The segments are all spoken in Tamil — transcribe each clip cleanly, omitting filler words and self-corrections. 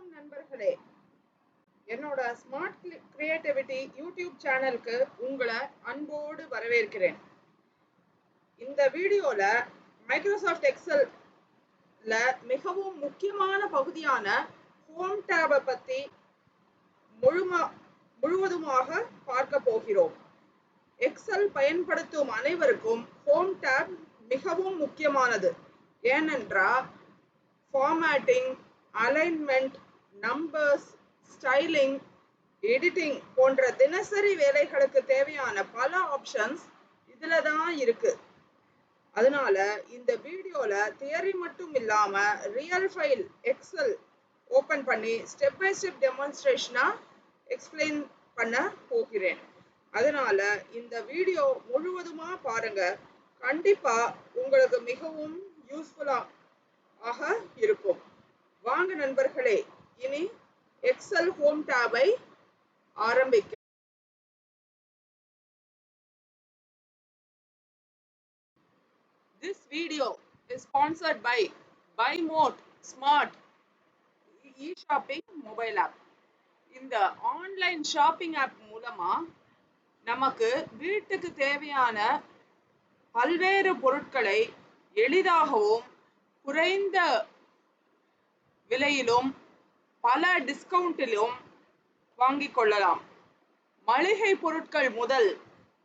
வணக்கம் நண்பர்களே, என்னோட ஸ்மார்ட் கிரியேட்டிவிட்டி யூடியூப் சேனலுக்கு உங்களை அன்போடு வரவேற்கிறேன். இந்த வீடியோல மைக்ரோசாஃப்ட் எக்ஸல்ல மிகவும் முக்கியமான பகுதியான ஹோம் டேபை பத்தி முழுவதுமாக பார்க்க போகிறோம். எக்ஸல் பயன்படுத்தும் அனைவருக்கும் ஹோம் டேப் மிகவும் முக்கியமானது. ஏனென்றால் formatting, alignment, numbers, styling, editing போன்ற தினசரி வேலைகளுக்கு தேவையான பல ஆப்ஷன்ஸ் இதுல தான் இருக்கு. அதனால இந்த வீடியோல தியரி மட்டும் இல்லாம ரியல் ஃபைல் எக்ஸல் ஓபன் பண்ணி ஸ்டெப் பை ஸ்டெப் டெமான்ஸ்ட்ரேஷனா எக்ஸ்பிளைன் பண்ண போகிறேன். அதனால இந்த வீடியோ முழுவதுமா பாருங்க. கண்டிப்பா உங்களுக்கு மிகவும் யூஸ்ஃபுல்லாக இருக்கும். வாங்க நண்பர்களே, இனி எக்ஸல் ஹோம் டேபை ஆரம்பிக்க. This video is sponsored by BuyMode Smart e-shopping mobile app. இந்த ஆன்லைன் ஷாப்பிங் ஆப் மூலமா நமக்கு வீட்டுக்கு தேவையான பல்வேறு பொருட்களை எளிதாகவும் குறைந்த விலையிலும் பல டிஸ்கவுண்டிலும் வாங்கிக் கொள்ளலாம். மளிகை பொருட்கள் முதல்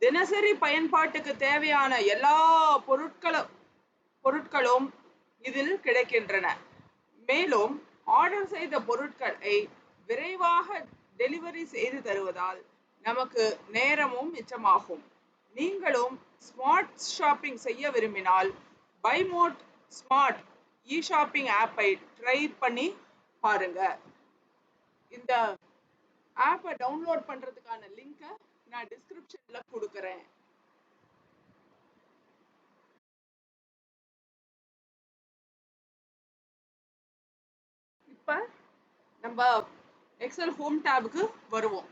தினசரி பயன்பாட்டுக்கு தேவையான எல்லா பொருட்களும் இதில் கிடைக்கின்றன. மேலும் ஆர்டர் செய்த பொருட்களை விரைவாக டெலிவரி செய்து தருவதால் நமக்கு நேரமும் மிச்சமாகும். நீங்களும் ஸ்மார்ட் ஷாப்பிங் செய்ய விரும்பினால் பைமோட் ஸ்மார்ட் இ-ஷாப்பிங் ஆப்பை ட்ரை பண்ணி பாருங்க. இந்த ஆப்பை டவுன்லோட் பண்றதுக்கான லிங்கை நான் டிஸ்கிரிப்ஷன்ல கொடுக்கிறேன். இப்ப நம்ம எக்ஸல் ஹோம் டேபுக்கு வருவோம்.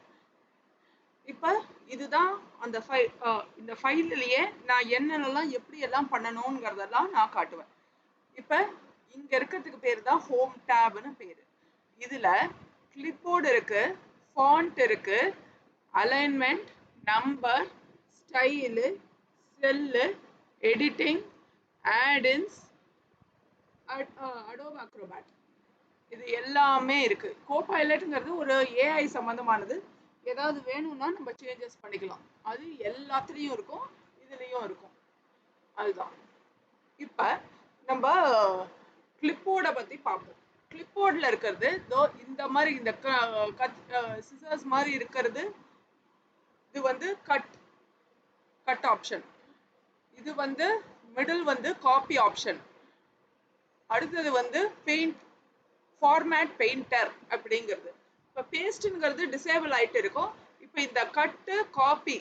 இப்ப இதுதான் அந்த இந்த ஃபைல்லையே நான் என்னென்னலாம் எப்படி எல்லாம் பண்ணணுங்கிறதெல்லாம் நான் காட்டுவேன். இப்ப இங்க இருக்கிறதுக்கு பேரு தான் ஹோம் டேப்னு பேரு. இதுல கிளிப்போர்டு இருக்கு, ஃபாண்ட் இருக்கு, alignment, number, style, cell, editing, add-ins, Adobe Acrobat, இது எல்லாமே இருக்கு. கோபைலட்ங்கிறது ஒரு ஏஐ சம்பந்தமானது. ஏதாவது வேணும்னா நம்ம சேஞ்சஸ் பண்ணிக்கலாம். அது எல்லாத்துலயும் இருக்கும், இதுலயும் இருக்கும். அதுதான். இப்ப நம்ம கிளிப்போர்டை பத்தி பார்ப்போம். கிளிப்போர்ட்ல இருக்கிறது இந்த மாதிரி இந்த சிசர்ஸ் மாதிரி இருக்கிறது, இது வந்து கட் ஆப்ஷன். இது வந்து மிடில் வந்து காப்பி ஆப்ஷன். அடுத்தது வந்து பெயிண்ட், ஃபார்மேட் பெயிண்டர் அப்படிங்கிறது. இப்போ பேஸ்ட்ங்கிறது டிசேபிள் ஆயிட்டு இருக்கும். இப்போ இந்த கட்டு காப்பி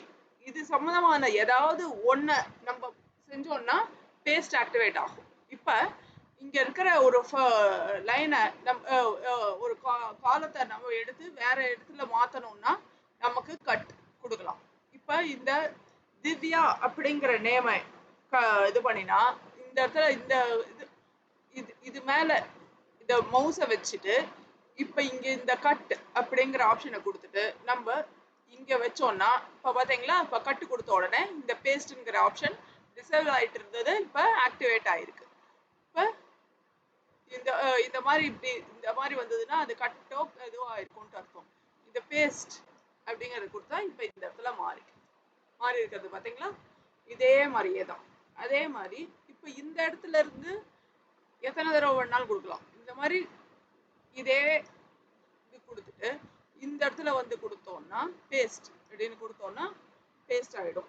இது சம்பந்தமான ஏதாவது ஒன்று நம்ம செஞ்சோம்னா பேஸ்ட் ஆக்டிவேட் ஆகும். இப்போ இங்க இருக்கிற ஒரு லைனை ஒரு காலத்தை நம்ம எடுத்து வேற இடத்துல மாத்தணும்னா நமக்கு கட் கொடுக்கலாம். இப்ப இந்த திவ்யா அப்படிங்கிற நேமை இது பண்ணினா இந்த இடத்துல இது மேல இந்த மவுஸை வச்சுட்டு இப்ப இங்க இந்த கட் அப்படிங்கிற ஆப்ஷனை கொடுத்துட்டு நம்ம இங்க வச்சோம்னா இப்ப பாத்தீங்களா, இப்ப கட்டு கொடுத்த உடனே இந்த பேஸ்ட்ங்கிற ஆப்ஷன் டிசேபிள் ஆயிட்டு இருந்தது, இப்ப ஆக்டிவேட் ஆயிருக்கு. இப்ப இந்த மாதிரி இப்படி இந்த மாதிரி வந்ததுன்னா அது கட்டோ எதுவோ ஆயிருக்கும்னு அர்த்தம். இந்த பேஸ்ட் அப்படிங்கறது கொடுத்தா இப்ப இந்த இடத்துல மாறி இருக்கிறது பாத்தீங்களா, இதே மாதிரியே தான். அதே மாதிரி இப்ப இந்த இடத்துல இருந்து எத்தனை தடவை வேணாலும் கொடுக்கலாம். இந்த மாதிரி இதே இது கொடுத்துட்டு இந்த இடத்துல வந்து கொடுத்தோம்னா பேஸ்ட் அப்படின்னு கொடுத்தோம்னா பேஸ்ட் ஆயிடும்.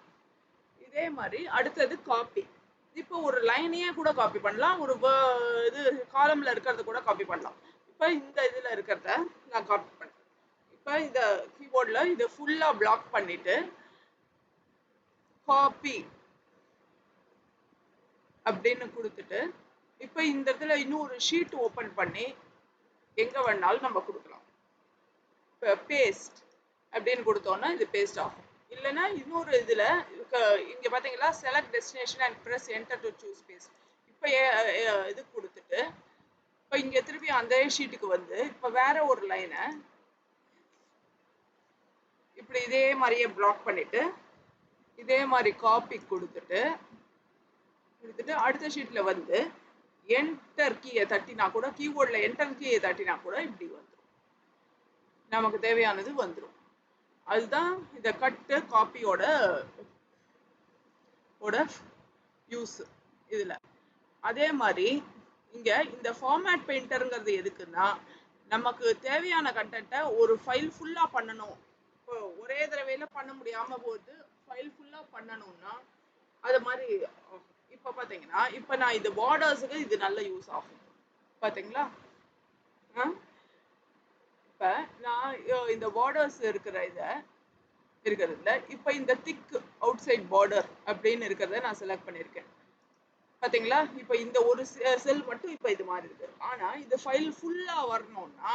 இதே மாதிரி அடுத்தது காப்பி. இப்போ ஒரு லைனையே கூட காப்பி பண்ணலாம், ஒரு இது காலம்ல இருக்கிறத கூட காப்பி பண்ணலாம். இப்போ இந்த இதுல இருக்கிறத நான் காப்பி பண்றேன். இப்போ இந்த கீபோர்ட்ல இதை ஃபுல்லா பிளாக் பண்ணிட்டு காப்பி அப்படின்னு கொடுத்துட்டு இப்போ இந்த இடத்துல இன்னும் ஒரு ஷீட் ஓபன் பண்ணி எங்க வேணாலும் நம்ம கொடுக்கலாம். இப்போ பேஸ்ட் அப்படின்னு கொடுத்தோம்னா இது பேஸ்ட் ஆகும். இல்லைன்னா இன்னொரு இதுல இங்க பாத்தீங்களா, select destination and press enter to choose paste. இப்போ இது கொடுத்துட்டு இப்போ இங்க திருப்பி அந்த ஷீட்டுக்கு வந்து இப்போ வேற ஒரு லைனை இப்படி இதே மாதிரியே பிளாக் பண்ணிட்டு இதே மாதிரி காப்பி கொடுத்துட்டு அடுத்த ஷீட்ல வந்து என்டர் கீயை தட்டினா கூட கீபோர்ட்ல என்டர் கீயை தட்டினா கூட இப்படி வந்துடும், நமக்கு தேவையானது வந்துடும். அதுதான் இந்த கட்டு காப்பியோட யூஸ் இதுல. அதே மாதிரி இங்க இந்த ஃபார்மேட் பெயிண்டர்ங்கிறது எதுக்குன்னா நமக்கு தேவையான கண்டென்ட்டை ஒரு ஃபைல் ஃபுல்லா பண்ணணும். இப்போ ஒரே தடவையில பண்ண முடியாம போது ஃபைல் ஃபுல்லா பண்ணணும்னா அது மாதிரி இப்போ பாத்தீங்கன்னா இப்போ நான் இது பார்டர்ஸுக்கு இது நல்ல யூஸ் ஆகும் பாத்தீங்களா. இப்போ நான் இந்த பார்டர்ஸ் இருக்கிறதுல இப்போ இந்த திக் அவுட் சைட் பார்டர் அப்படின்னு இருக்கிறத நான் செலக்ட் பண்ணியிருக்கேன் பாத்தீங்களா. இப்போ இந்த ஒரு செல் மட்டும் இப்போ இது மாதிரி இருக்கு. ஆனா இது ஃபைல் ஃபுல்லா வரணும்னா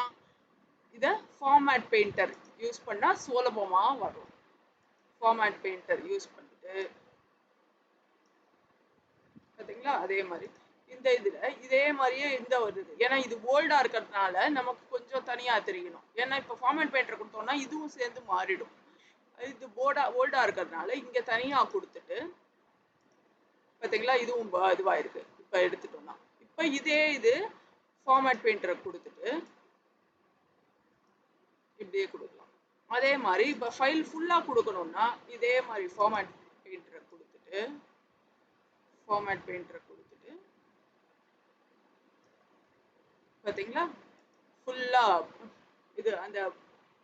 இத ஃபார்மேட் பெயிண்டர் யூஸ் பண்ணா சுலபமா வரும். ஃபார்மேட் பெயிண்டர் யூஸ் பண்ணிட்டு பாத்தீங்களா. அதே மாதிரி இந்த இதுல இதே மாதிரியே இந்த வருது. ஏன்னா இது போல்டா இருக்கிறதுனால நமக்கு கொஞ்சம் தனியா தெரியணும். ஏன்னா இப்போ ஃபார்மேட் பெயிண்டர் கொடுத்தோம்னா இதுவும் சேர்ந்து மாறிடும். இது போல்டா இருக்கிறதுனால இங்க தனியா கொடுத்துட்டு பாத்தீங்களா இதுவும் இதுவா இருக்கு. இப்ப எடுத்துட்டோம்னா இப்ப இது ஃபார்மேட் பெயிண்டரை கொடுத்துட்டு இப்படியே கொடுக்கலாம். அதே மாதிரி இப்ப ஃபைல் ஃபுல்லா கொடுக்கணும்னா இதே மாதிரி ஃபார்மேட் பெயிண்டரை கொடுத்துட்டு பாத்தீங்களா ஃபுல்லா இது அந்த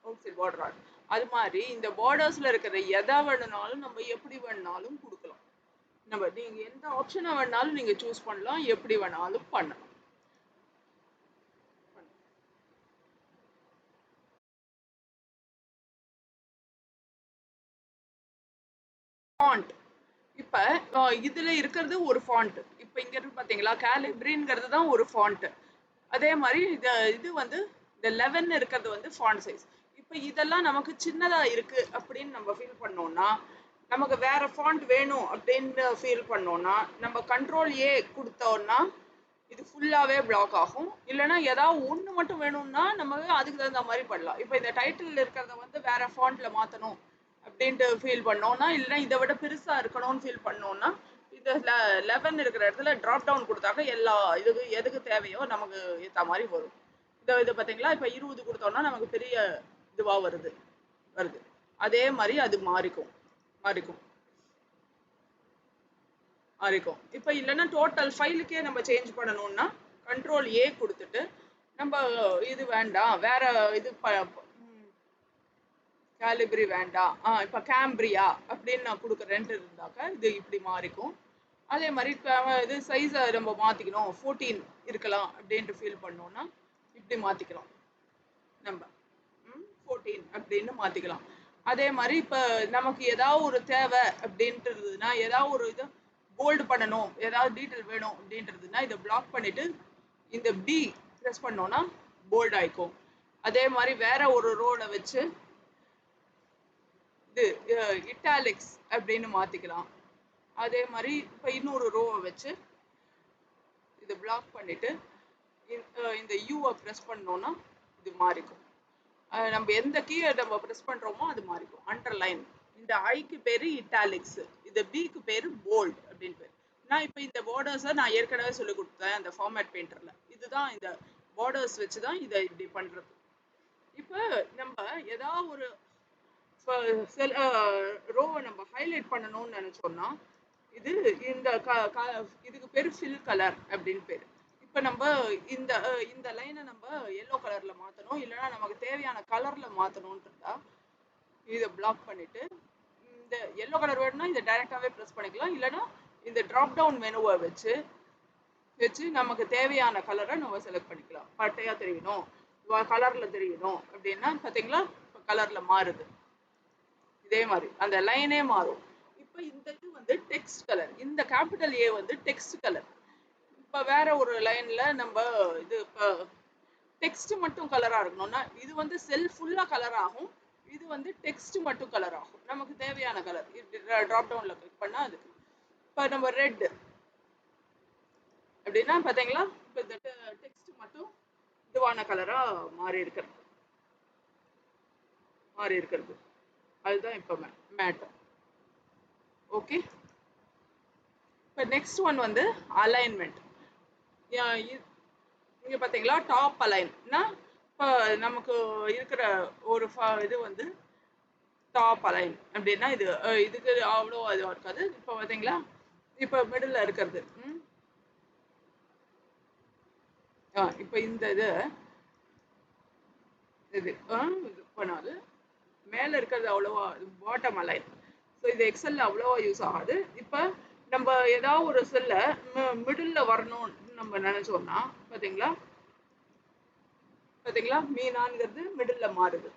அவுட் சைட் பார்டர். அது மாதிரி இந்த பார்டர்ஸ்ல இருக்கிற எதை வேணும்னாலும் நம்ம எப்படி வேணாலும் கொடுக்கலாம். நீங்க எந்த ஆப்ஷனை வேணாலும் நீங்க சூஸ் பண்ணலாம், எப்படி வேணாலும் பண்ணலாம். ஃபாண்ட் இப்ப இதுல இருக்கிறது ஒரு ஃபாண்ட். இப்ப இங்க இருக்கு பாத்தீங்களா காலிப்ரிங்கிறது தான் ஒரு ஃபாண்ட். அதே மாதிரி இது வந்து இந்த 11 இருக்கிறது வந்து ஃபாண்ட் சைஸ். இப்ப இதெல்லாம் நமக்கு சின்னதா இருக்கு அப்படின்னு நம்ம ஃபீல் பண்ணோம்னா நமக்கு வேற ஃபாண்ட் வேணும் அப்படின்னு ஃபீல் பண்ணோம்னா நம்ம கண்ட்ரோல் ஏ கொடுத்தோம்னா இது ஃபுல்லாவே பிளாக் ஆகும். இல்லைன்னா ஏதாவது ஒன்று மட்டும் வேணும்னா நம்ம அதுக்கு தகுந்த மாதிரி பண்ணலாம். இப்போ இந்த டைட்டில் இருக்கிறத வந்து வேற ஃபாண்ட்ல மாற்றணும் அப்படின்ட்டு ஃபீல் பண்ணோம்னா, இல்லைன்னா இதை விட பெருசா இருக்கணும்னு ஃபீல் பண்ணோம்னா இது 11 இருக்கிற இடத்துல ட்ராப் டவுன் கொடுத்தாக்க எல்லா எதுக்கு தேவையோ நமக்கு ஏற்ற மாதிரி வரும். இது பார்த்தீங்களா இப்போ 20 கொடுத்தோம்னா நமக்கு பெரிய இதுவா வருது. அதே மாதிரி அது மாறிக்கும். இப்போ இல்லைன்னா டோட்டல் ஃபைலுக்கே நம்ம சேஞ்ச் பண்ணணும்னா கண்ட்ரோல் ஏ கொடுத்துட்டு நம்ம இது வேண்டாம் வேற இது காலிப்ரி வேண்டாம் இப்போ கேம்பிரியா அப்படின்னு நான் கொடுக்குறேன்ட்டு இருந்தாக்க இது இப்படி மாறிக்கும். அதே மாதிரி இது சைஸை நம்ம மாற்றிக்கணும் 14 இருக்கலாம் அப்படின்ட்டு ஃபீல் பண்ணோம்னா இப்படி மாற்றிக்கலாம். நம்ம 14 அப்படின்னு மாற்றிக்கலாம். அதே மாதிரி இப்போ நமக்கு ஏதாவது ஒரு தேவை அப்படின்ட்டு இருந்ததுன்னா ஏதாவது ஒரு இது போல்டு பண்ணணும் ஏதாவது டீட்டெயில் வேணும் அப்படின்றதுன்னா இதை பிளாக் பண்ணிட்டு இந்த பி ப்ரெஸ் பண்ணோம்னா போல்ட் ஆயிக்கும். அதே மாதிரி வேற ஒரு ரோல வச்சு இது இட்டாலிக்ஸ் அப்படின்னு மாத்திக்கலாம். அதே மாதிரி இப்போ இன்னொரு ரோவை வச்சு இதை பிளாக் பண்ணிட்டு இந்த யூவை ப்ரெஸ் பண்ணோம்னா இது மாறிக்கும். நம்ம எந்த கீயை நம்ம ப்ரெஸ் பண்றோமோ அது மாறிக்கும். அண்டர்லைன் இந்த ஐக்கு பேரு இட்டாலிக்ஸ், இந்த பிக்கு பேரு போல்ட் அப்படின்னு பேரு. நான் இப்போ இந்த பார்டர்ஸை நான் ஏற்கனவே சொல்லி கொடுத்தேன் அந்த ஃபார்மேட் பெயிண்டர்ல. இதுதான் இந்த பார்டர்ஸ் வச்சு தான் இதை இப்படி பண்றது. இப்போ நம்ம ஏதாவது ஒரு ரோவை நம்ம ஹைலைட் பண்ணணும்னு நினைச்சோம்னா இது இந்த இதுக்கு பேரு ஃபில் கலர் அப்படின்னு பேரு. இப்போ நம்ம இந்த லைனை நம்ம எல்லோ கலர்ல மாற்றணும், இல்லைன்னா நமக்கு தேவையான கலர்ல மாற்றணும்னு இருந்தா இதை பிளாக் பண்ணிட்டு இந்த எல்லோ கலர் வேணும்னா இதை டைரக்டாவே ப்ரெஸ் பண்ணிக்கலாம். இல்லைன்னா இந்த ட்ராப் டவுன் மெனுவை வச்சு நமக்கு தேவையான கலரை நம்ம செலக்ட் பண்ணிக்கலாம். பட்டையா தெரியணும் கலர்ல தெரியணும் அப்படின்னா பார்த்தீங்களா இப்போ கலர்ல மாறுது. இதே மாதிரி அந்த லைனே மாறும். இப்போ இந்த இது வந்து டெக்ஸ்ட் கலர், இந்த கேபிட்டல் ஏ வந்து டெக்ஸ்ட் கலர். இப்போ வேற ஒரு லைன்ல நம்ம இது இப்போ டெக்ஸ்ட் மட்டும் கலரா இருக்கணும்னா இது வந்து செல் ஃபுல்லா கலர் ஆகும், இது வந்து டெக்ஸ்ட் மட்டும் கலர் ஆகும். நமக்கு தேவையான கலர் ட்ராப் டவுன்ல கிளிக் பண்ணா அதுக்கு இப்போ நம்ம ரெட் அப்படின்னா பார்த்தீங்களா இப்போ இந்த டெக்ஸ்ட் மட்டும் இதுவான கலரா மாறி இருக்கிறது அதுதான் இப்போ மேட். ஓகே, இப்போ நெக்ஸ்ட் ஒன் வந்து அலைன்மெண்ட். இங்க பாத்தீங்களா டாப் அலைன்னா இப்போ நமக்கு இருக்கிற ஒரு இது வந்து டாப் அலைன் அப்படின்னா இதுக்கு அவ்வளோ இதுவாக இருக்காது. இப்போ பாத்தீங்களா இப்போ மிடில் இருக்கிறது இப்போ இந்த இது பண்ணாலும் மேலே இருக்கிறது அவ்வளோவா பாட்டம் அலைன். ஸோ இது எக்ஸல்ல அவ்வளோவா யூஸ் ஆகாது. இப்போ நம்ம ஏதாவது ஒரு செல்ல மிடில் வரணும்னு நம்ம நினைச்சோம்னா பார்த்தீங்களா மீனான்ங்கிறது மிடில் மாறுது.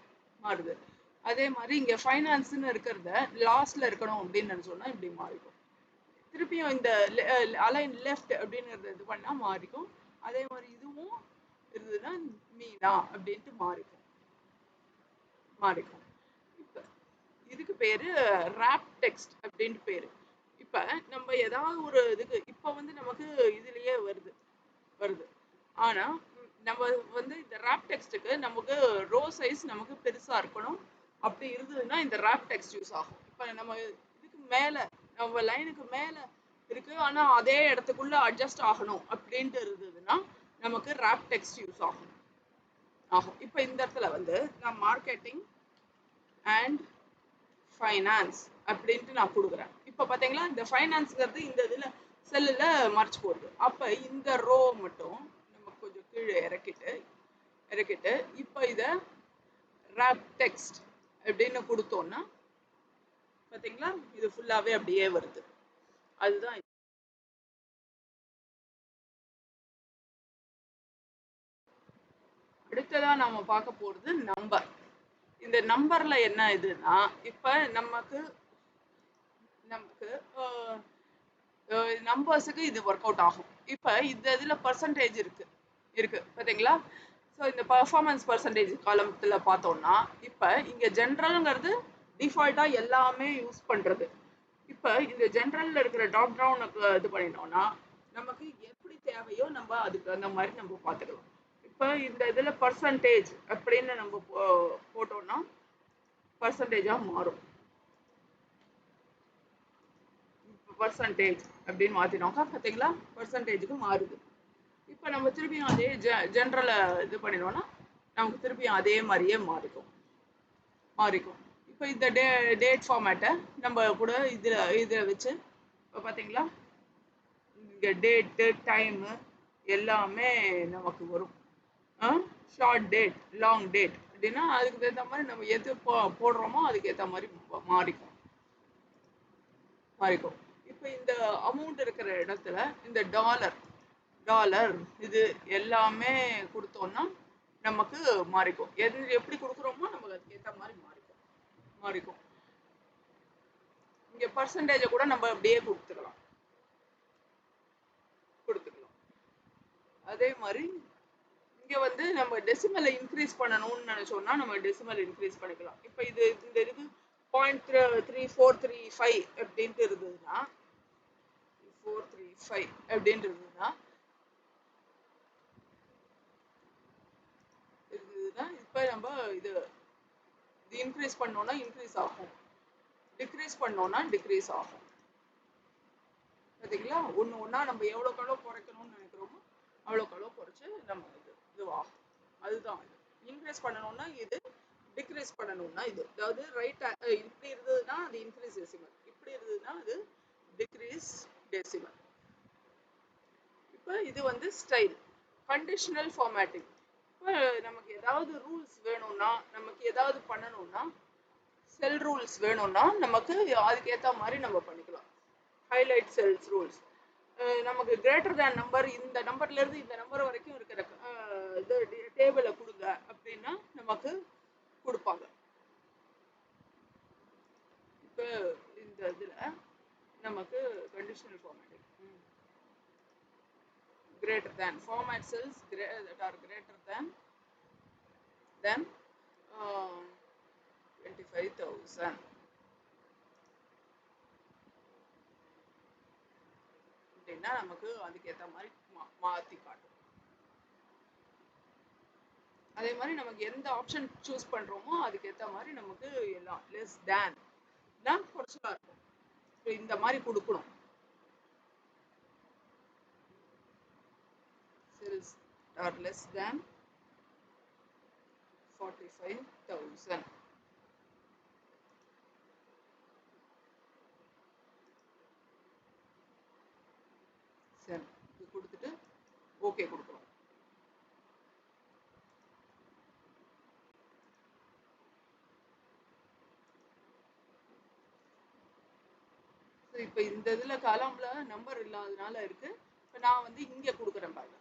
அதே மாதிரி இங்கே ஃபைனான்ஸ்னு இருக்கிறத லாஸ்ட்ல இருக்கணும் அப்படின்னு நினைச்சோம்னா இப்படி மாறிடும். திருப்பியும் இந்த அலைன் லெஃப்ட் அப்படிங்கிறது இது பண்ணால் மாறிக்கும். அதே மாதிரி இதுவும் இருந்ததுன்னா மீனா அப்படின்ட்டு மாறிக்கும். இப்போ இதுக்கு பேரு ராப் டெக்ஸ்ட் அப்படின்ட்டு பேரு. இப்போ நம்ம ஏதாவது ஒரு இதுக்கு இப்போ வந்து நமக்கு இதுலயே வருது. ஆனா நம்ம வந்து இந்த ராப் டெக்ஸ்ட்டுக்கு நமக்கு ரோ சைஸ் நமக்கு பெருசா இருக்கணும். அப்படி இருந்ததுன்னா இந்த ராப் டெக்ஸ்ட் யூஸ் ஆகும். இப்போ நம்ம இதுக்கு மேல நம்ம லைனுக்கு மேல இருக்கு ஆனா அதே இடத்துக்குள்ள அட்ஜஸ்ட் ஆகணும் அப்படின்ட்டு இருந்ததுன்னா நமக்கு ராப் டெக்ஸ்ட் யூஸ் ஆகும். இப்போ இந்த இடத்துல வந்து நான் மார்க்கெட்டிங் அண்ட் ஃபைனான்ஸ் அப்படின்ட்டு நான் கொடுக்குறேன். இப்போ பார்த்தீங்களா இந்த ஃபைனான்ஸ்ங்கிறது இந்த இதில் செல்லில் மறைச்சு போடுது. அப்போ இந்த ரோ மட்டும் நம்ம கொஞ்சம் கீழே இறக்கிட்டு இப்போ இதை ராப் டெக்ஸ்ட் அப்படின்னு கொடுத்தோம்னா பார்த்தீங்களா இது ஃபுல்லாகவே அப்படியே வருது. அதுதான் அடுத்ததாக நாம் பார்க்க போகிறது நம்பர். இந்த நம்பர்ல என்ன இதுன்னா இப்போ நமக்கு நம்பர்ஸுக்கு இது ஒர்க் அவுட் ஆகும். இப்போ இந்த இதில் பர்சன்டேஜ் இருக்கு பார்த்தீங்களா. ஸோ இந்த பர்ஃபார்மன்ஸ் பர்சன்டேஜ் காலத்தில் பார்த்தோம்னா இப்போ இங்கே ஜென்ரலுங்கிறது டிஃபால்ட்டாக எல்லாமே யூஸ் பண்ணுறது. இப்போ இந்த ஜென்ரலில் இருக்கிற டாப் டவுனுக்கு இது பண்ணிட்டோம்னா நமக்கு எப்படி தேவையோ நம்ம அதுக்கு அந்த மாதிரி நம்ம பார்த்துக்கலாம். இப்போ இந்த இதில் பர்சன்டேஜ் அப்படின்னு நம்ம போட்டோம்னா பர்சன்டேஜாக மாறும். பர்சன்டேஜ் அப்படின்னு மாற்றினோக்கா பார்த்தீங்களா பர்சன்டேஜுக்கு மாறுது. இப்போ நம்ம திருப்பியும் அதே ஜென்ரலை இது பண்ணினோம்னா நமக்கு திருப்பியும் அதே மாதிரியே மாறிக்கும். இப்போ இந்த டேட் ஃபார்மேட்டை நம்ம கூட இதில் வச்சு இப்போ பார்த்தீங்களா இங்கே டேட்டு டைமு எல்லாமே நமக்கு வரும். ஷார்ட் டேட் லாங் டேட் அப்படின்னா அதுக்கு ஏற்ற மாதிரி நம்ம எது போடுறோமோ அதுக்கு ஏற்ற மாதிரி மாறிக்கும். இப்போ இந்த அமௌண்ட் இருக்கிற இடத்துல இந்த டாலர் இது எல்லாமே கொடுத்தோம்னா நமக்கு மாறிக்கும். எப்படி கொடுக்குறோமோ நமக்கு அதுக்கு ஏற்ற மாதிரி மாறிக்கும். இங்க பர்சன்டேஜை கூட நம்ம அப்படியே கொடுத்துக்கலாம். அதே மாதிரி இங்க வந்து நம்ம டெசிமலை இன்க்ரீஸ் பண்ணணும்னு நினைச்சோம்னா நம்ம டெசிமல் இன்க்ரீஸ் பண்ணிக்கலாம். இப்போ இந்த இதுக்கு 0.3435 அப்படின்ட்டு இருந்ததுன்னா 435 அப்படின்ட்டு இருந்ததுன்னா இப்போ நம்ம இது இன்க்ரீஸ் பண்ணோம்னா இன்க்ரீஸ் ஆகும், டிக்ரீஸ் பண்ணோம்னா டிக்ரீஸ் ஆகும். பார்த்தீங்களா ஒன்றா நம்ம எவ்வளோக்கு எவ்வளோ குறைக்கணும்னு நினைக்கிறோமோ அவ்வளோக்கு எவ்வளோ குறைச்சி நம்ம இதுவாகும். அதுதான் இது இன்க்ரீஸ் பண்ணணும்னா இது, டிக்ரீஸ் பண்ணணும்னா இது. அதாவது ரைட் இப்படி இருந்ததுன்னா அது இன்க்ரீஸ் டெசிமல், இப்படி இருந்ததுன்னா அது டிக்ரீஸ் டெசிமல். இப்போ இது வந்து ஸ்டைல். Conditional formatting. இப்போ நமக்கு ஏதாவது ரூல்ஸ் வேணும்னா நமக்கு ஏதாவது பண்ணணும்னா செல் ரூல்ஸ் வேணும்னா நமக்கு அதுக்கு ஏற்ற மாதிரி நம்ம பண்ணிக்கலாம். ஹைலைட் செல்ஸ் ரூல்ஸ் நமக்கு கிரேட்டர் தேன் நம்பர் இந்த நம்பர்ல இருந்து இந்த நம்பர் வரைக்கும் இருக்கிற இது டேபிளை கொடுங்க அப்படின்னா நமக்கு கொடுப்பாங்க. இப்போ இந்த இதில் நமக்கு conditional formatting greater than format cells that are greater than 25,000 அப்படின்னா நமக்கு அதுக்கு ஏற்ற மாதிரி மாற்றி காட்டும். அதே மாதிரி நமக்கு எந்த ஆப்ஷன் சூஸ் பண்றோமோ அதுக்கு ஏத்த மாதிரி நமக்கு எல்லாம் லெஸ் தேன் தான் குறைச்சலா இருக்கும். இந்த மாதிரி கொடுக்கணும். Cells are less than 45,000. சரி, இது கொடுத்துட்டு ஓகே கொடுக்கணும். இப்போ இந்த இதுல காலம்ல நம்பர் இல்லாதனால இருக்கு. இப்போ நான் வந்து இங்க கொடுக்குறேன் பாருங்க.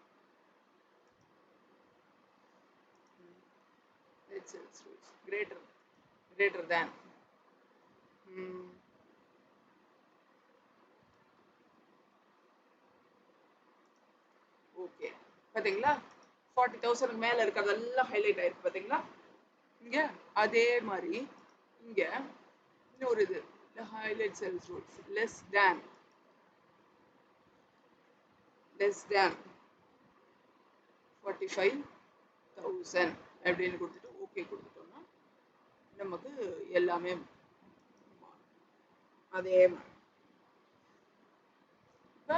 greater than ஓகே பாத்தீங்களா 40,000 மேல இருக்கிறதெல்லாம் ஹைலைட் ஆயிருக்கு பாத்தீங்களா. இங்க அதே மாதிரி இங்க இன்னொரு இது highlight cells rules less than 45,000 அப்படின்னு கொடுத்துட்டு ஓகே கொடுத்துட்டோம்னா நமக்கு எல்லாமே அதே மாதிரி. இப்போ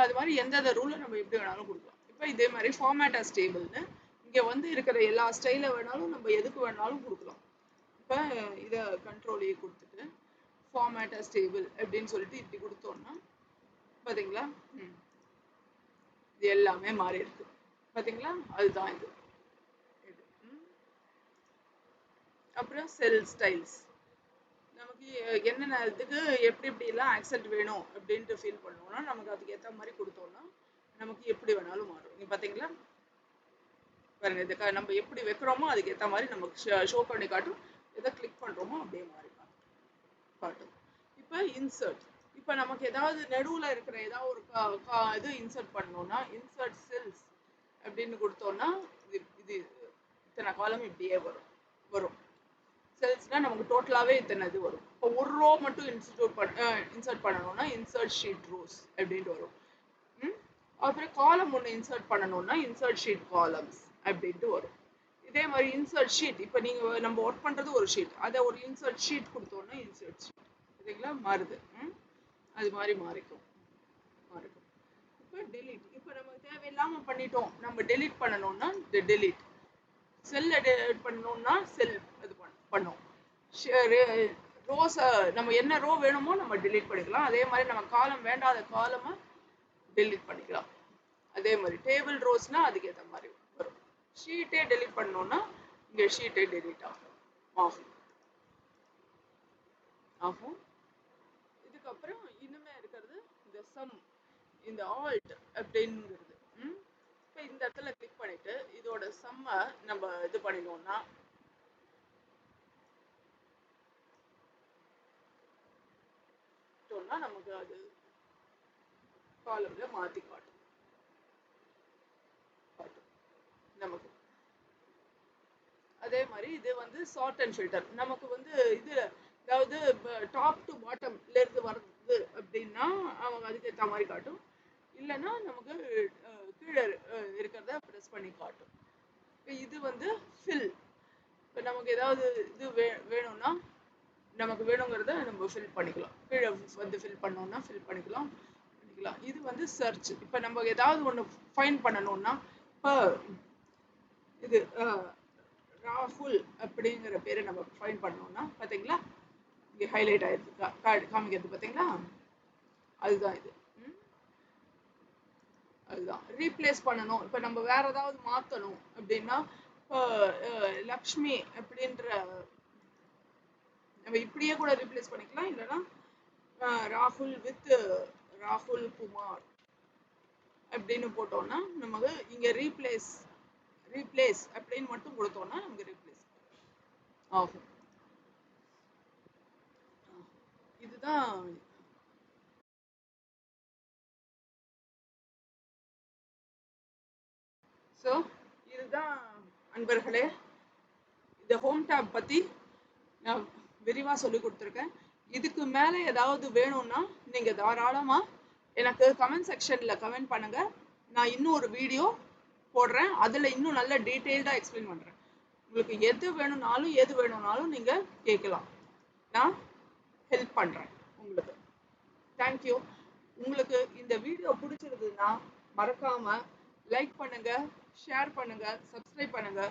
அது மாதிரி எந்தெந்த ரூலை நம்ம எப்படி வேணாலும் கொடுக்கலாம். இப்போ இதே மாதிரி ஃபார்மேட் அஸ் டேபிள்னு இங்கே வந்து இருக்கிற எல்லா ஸ்டைல வேணாலும் நம்ம எதுக்கு வேணாலும் கொடுக்கலாம். இப்போ இதை கண்ட்ரோல் ஏ கொடுத்துட்டு ஃபார்மேட் அஸ் டேபிள் அப்படின்னு சொல்லிட்டு இப்படி கொடுத்தோம்னா பார்த்தீங்களா இது எல்லாமே மாறி இருக்கு பார்த்தீங்களா. அதுதான் இது. அப்புறம் செல் ஸ்டைல்ஸ் நமக்கு என்னென்ன இதுக்கு எப்படி எப்படிலாம் ஆக்செப்ட் வேணும் அப்படின்ட்டு ஃபீல் பண்ணுவோம்னா நமக்கு அதுக்கு ஏற்ற மாதிரி கொடுத்தோம்னா நமக்கு எப்படி வேணாலும் மாறும். நீ பார்த்தீங்களா பாருங்க, இதுக்கு நம்ம எப்படி வைக்கிறோமோ அதுக்கு ஏற்ற மாதிரி நமக்கு ஷோ பண்ணி காட்டும். எதை கிளிக் பண்ணுறோமோ அப்படியே மாறி காட்டும். இப்போ இன்சர்ட், இப்போ நமக்கு ஏதாவது நடுவில் இருக்கிற ஏதாவது ஒரு இது இன்சர்ட் பண்ணோம்னா இன்சர்ட் செல்ஸ் அப்படின்னு கொடுத்தோம்னா இது இத்தனை காலம் இப்படியே வரும். செல்ஸ்னா நமக்கு டோட்டலாகவே இத்தனை இது வரும். இப்போ ஒரு ரோ மட்டும் இன்சர்ட் பண்ணணும்னா இன்சர்ட் ஷீட் ரோஸ் அப்படின்ட்டு வரும். அப்புறம் காலம் ஒன்று இன்சர்ட் பண்ணணும்னா இன்சர்ட் ஷீட் காலம்ஸ் அப்படின்ட்டு வரும். இதே மாதிரி இன்சர்ட் ஷீட், இப்போ நீங்கள் நம்ம ஒர்க் பண்ணுறது ஒரு ஷீட், அதை ஒரு இன்சர்ட் ஷீட் கொடுத்தோம்னா இன்சர்ட் ஷீட் சரிங்களா மாறுது. அது மாதிரி மாறிக்கும். இப்போ டெலிட், இப்போ நமக்கு தேவையில்லாமல் பண்ணிட்டோம், நம்ம டெலிட் பண்ணணும்னா டெலிட். செல் எடிட் பண்ணணும்னா செல் இது பண்ணோம். ரோஸ் நம்ம என்ன ரோ வேணுமோ நம்ம டெலிட் பண்ணிக்கலாம். அதே மாதிரி நம்ம காலம் வேண்டாத காலமாக டெலிட் பண்ணிக்கலாம். அதே மாதிரி டேபிள் ரோஸ்னா அதுக்கு ஏற்ற மாதிரி வரும். ஷீட்டே டெலிட் பண்ணோம்னா இங்கே ஷீட்டே டெலிட் ஆகும். இதுக்கப்புறம் இன்னுமே இருக்கிறது இந்த சம், இந்த ஆல்ட் அப்படிங்கிறது. இப்போ இந்த இடத்துல கிளிக் பண்ணிட்டு இதோட சம்மை நம்ம இது பண்ணினோம்னா நமக்கு அது காலம்ல மாத்தி காட்டும் நமக்கு. அதே மாதிரி இது வந்து சார்ட் அண்ட் ஃபில்டர். நமக்கு வந்து இது அதாவது டாப் டு பாட்டம்ல இருந்து வருது அப்படின்னா அவங்க அதுக்கு ஏற்ற மாதிரி காட்டும். இல்லைன்னா நமக்கு கீழே இருக்கிறத ப்ரெஸ் பண்ணி காட்டும். இது வந்து ஃபில். இப்போ நமக்கு ஏதாவது இது வேணும்னா நமக்கு வேணுங்கிறத நம்ம ஃபில் பண்ணிக்கலாம். கீழே வந்து ஃபில் பண்ணோம்னா ஃபில் பண்ணிக்கலாம். இது வந்து சர்ச். இப்போ நம்ம ஏதாவது ஒன்று ஃபைண்ட் பண்ணணும்னா இப்போ இது ராகுல் அப்படிங்கிற பேரை நம்ம ஃபைண்ட் பண்ணோம்னா பார்த்தீங்களா இங்கே ஹைலைட் ஆயிருக்கு காமிக்கிறது பார்த்தீங்களா. அதுதான் இது. அதுதான் ரீப்ளேஸ் பண்ணணும். இப்போ நம்ம வேற ஏதாவது மாற்றணும் அப்படின்னா இப்போ லக்ஷ்மி அப்படின்ற நம்ம இப்படியே கூட ரீப்ளேஸ் பண்ணிக்கலாம். இல்லைன்னா ராகுல் வித் ராகுல் குமார் அப்படின்னு போட்டோம்னா நமக்கு இங்கே ரீப்ளேஸ் அப்படின்னு மட்டும் கொடுத்தோம்னா நமக்கு ரீப்ளேஸ் ஆகும். இதுதான். ஸோ இதுதான் அன்பர்களே, இந்த ஹோம் டேப் பற்றி நான் விரிவாக சொல்லி கொடுத்துருக்கேன். இதுக்கு மேலே ஏதாவது வேணும்னா நீங்கள் தாராளமாக எனக்கு கமெண்ட் செக்ஷனில் கமெண்ட் பண்ணுங்கள். நான் இன்னும் ஒரு வீடியோ போடுறேன். அதுல இன்னும் நல்ல டீடைல்டா எக்ஸ்பிளைன் பண்றேன். உங்களுக்கு எது வேணும்னாலும் நீங்க கேட்கலாம். நான் ஹெல்ப் பண்றேன் உங்களுக்கு. தேங்க்யூ. உங்களுக்கு இந்த வீடியோ பிடிச்சிருந்ததுன்னா மறக்காம லைக் பண்ணுங்க, ஷேர் பண்ணுங்க, சப்ஸ்கிரைப் பண்ணுங்க.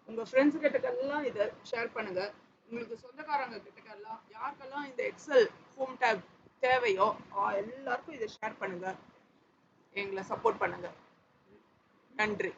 உங்க ஃப்ரெண்ட்ஸ் கிட்டக்கெல்லாம் இதை ஷேர் பண்ணுங்க. உங்களுக்கு சொந்தக்காரங்க கிட்டக்கெல்லாம் யாருக்கெல்லாம் இந்த எக்ஸல் ஹோம் டேப் தேவையோ எல்லாருக்கும் இதை ஷேர் பண்ணுங்க. எங்களை சப்போர்ட் பண்ணுங்க. நன்றி.